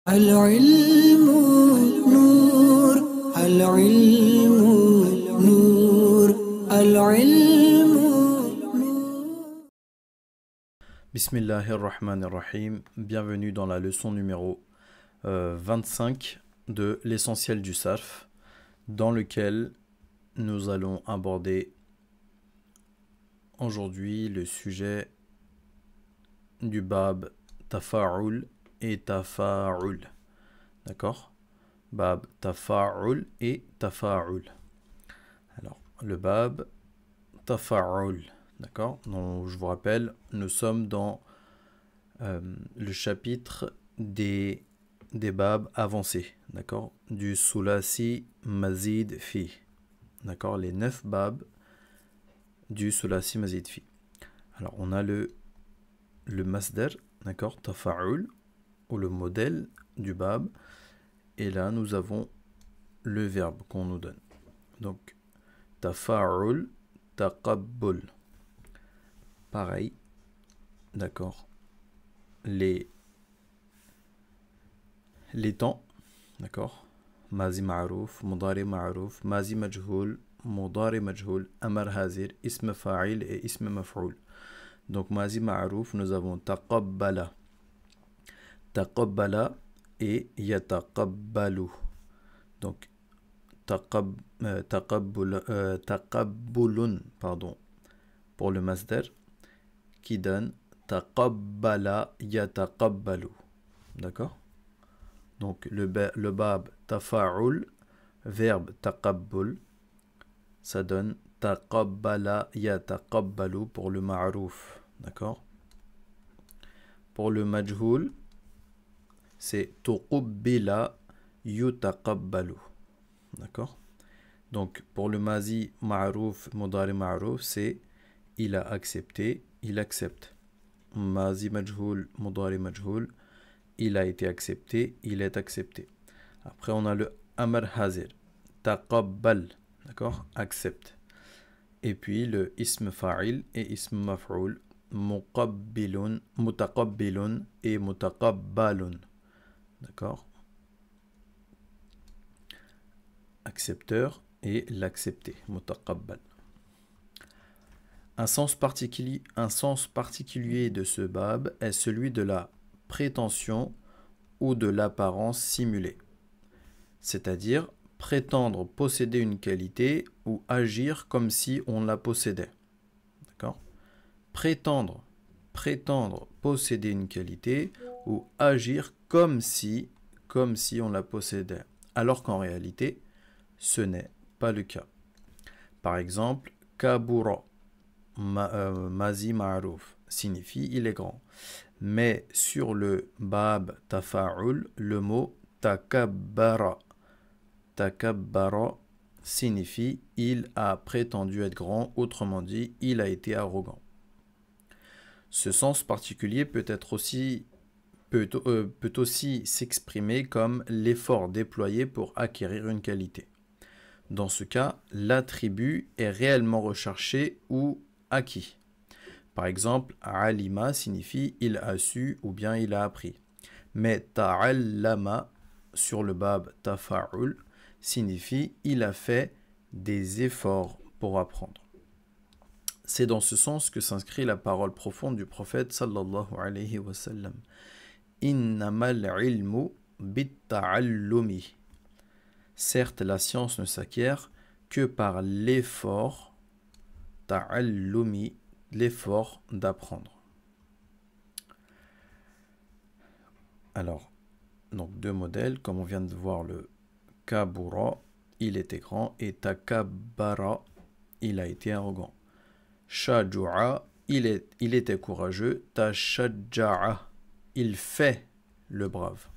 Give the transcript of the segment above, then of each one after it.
العلم نور العلم نور العلم Bismillahirrahmanirrahim. Bienvenue dans la leçon numéro 25 de l'essentiel du sarf, dans lequel nous allons aborder aujourd'hui le sujet du bab tafa'ul et tafa'ul. D'accord? Bab tafa'ul et tafa'ul. Alors, le bab tafa'ul. D'accord? Donc, je vous rappelle, nous sommes dans le chapitre des babs avancés. D'accord? Du sulasi mazid fi. D'accord? Les 9 babs du sulasi mazid fi. Alors, on a le masdar, d'accord? Tafa'ul, ou le modèle du bab. Et là, nous avons le verbe qu'on nous donne. Donc, tafa'ul, taqabbul. Pareil, d'accord. Les temps, d'accord. Mazi ma'rouf, mudari ma'rouf, mazi majhoul, mudari majhoul, amar hazir, ism fa'il et ism maf'oul. Donc, mazi ma'rouf, nous avons taqabbala. Taqabbala et yataqabbalu. Donc, taqabbulun, pardon, pour le masdar, qui donne taqabbala yataqabbalu. D'accord? Donc, le bab tafa'ul, verbe taqabbul, ça donne taqabbala yataqabbalu pour le ma'rouf. D'accord? Pour le majhoul, c'est tuqubbila yutaqabbalu. D'accord? Donc, pour le mazi ma'rouf, mudari ma'rouf, c'est il a accepté, il accepte. Mazi majhoul, mudari majhoul, il a été accepté, il est accepté. Après, on a le amar hazir, taqabbal, d'accord? Accepte. Et puis le ism fa'il et ism maf'oul, muqabbilun, mutaqabbilun et mutaqabbalun. D'accord? Accepteur et l'accepté, mutaqabbal. Un sens particulier de ce bab est celui de la prétention ou de l'apparence simulée, c'est-à-dire prétendre posséder une qualité ou agir comme si on la possédait. D'accord? Prétendre posséder une qualité ou agir comme si on la possédait, alors qu'en réalité, ce n'est pas le cas. Par exemple, kabura, mazi ma'rouf, signifie il est grand. Mais sur le bab tafa'ul, le mot takabbara signifie il a prétendu être grand, autrement dit, il a été arrogant. Ce sens particulier peut aussi s'exprimer comme l'effort déployé pour acquérir une qualité. Dans ce cas, l'attribut est réellement recherché ou acquis. Par exemple, alima signifie il a su ou bien il a appris. Mais ta'allama sur le bab tafa'ul signifie il a fait des efforts pour apprendre. C'est dans ce sens que s'inscrit la parole profonde du prophète sallallahu alayhi wa sallam. Innamal ilmu bit-ta'allumi. Certes, la science ne s'acquiert que par l'effort, ta'allumi, l'effort d'apprendre. Alors, donc deux modèles, comme on vient de voir le kabura, il était grand, et takabbara, il a été arrogant. Shaju'a, il était courageux, tashajja'a, il fait le brave.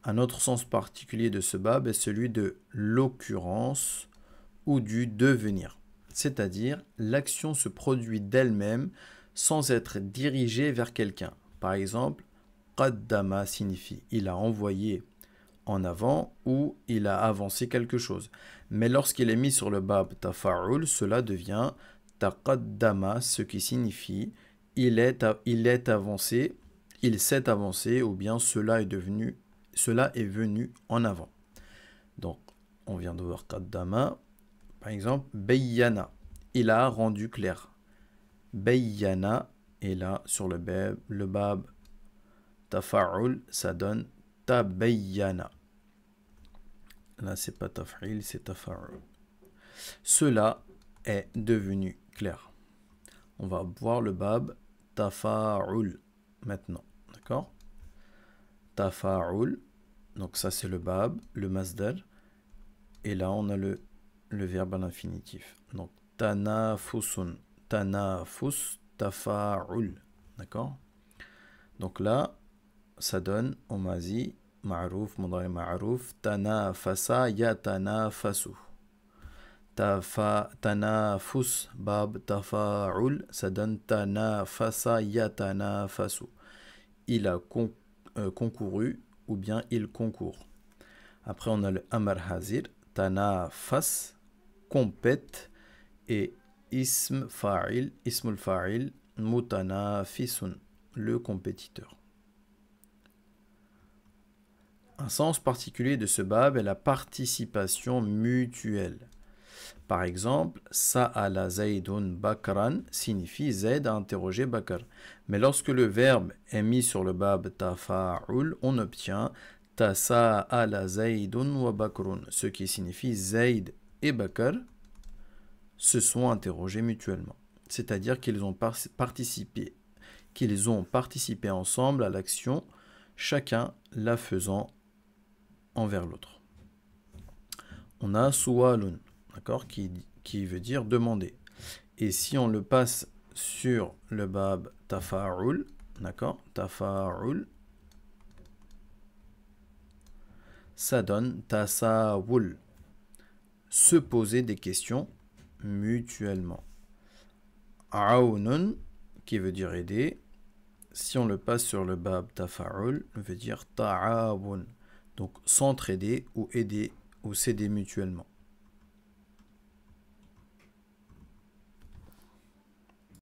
Un autre sens particulier de ce bab est celui de l'occurrence ou du devenir. C'est-à-dire, l'action se produit d'elle-même sans être dirigée vers quelqu'un. Par exemple, qaddama signifie il a envoyé en avant ou il a avancé quelque chose. Mais lorsqu'il est mis sur le bab tafa'ul, cela devient taqaddama, ce qui signifie il est avancé il s'est avancé ou bien cela est venu en avant. Donc, on vient de voir qaddama. Par exemple, bayyana, il a rendu clair. Bayyana, et là, sur le bab tafa'ul, ça donne tabayyana. Là, c'est pas taf'il, c'est tafa'ul. Cela est devenu clair. On va voir le bab tafa'ul maintenant. D'accord? Tafa'ul. Donc ça c'est le bab, le masdar. Et là on a le verbe à l'infinitif. Donc tanafusun. Tanafus tafa'ul. D'accord? Donc là, ça donne au mazi, ma'rouf, mudari ma'rouf, tanafasa yatanafasu. Tanafus, bab, tafa'ul, ça donne tanafasa yatanafasu. Il a concouru ou bien il concourt. Après, on a le amar hazir, tanafas, compète, et ismul fa'il, mutanafisun, le compétiteur. Un sens particulier de ce bab est la participation mutuelle. Par exemple, Sa'ala Zaydun Bakran signifie Zayd a interrogé Bakr. Mais lorsque le verbe est mis sur le bab tafa'ul, on obtient Tasa'ala Zaydun wa Bakrun, ce qui signifie Zayd et Bakr se sont interrogés mutuellement. C'est-à-dire qu'ils ont participé ensemble à l'action, chacun la faisant envers l'autre. On a suwalun, d'accord, qui veut dire demander. Et si on le passe sur le bab tafa'ul, d'accord, tafa'ul, ça donne tasawul, se poser des questions mutuellement. Aounun, qui veut dire aider, si on le passe sur le bab tafa'ul, veut dire ta'awun, donc s'entraider ou aider ou s'aider mutuellement.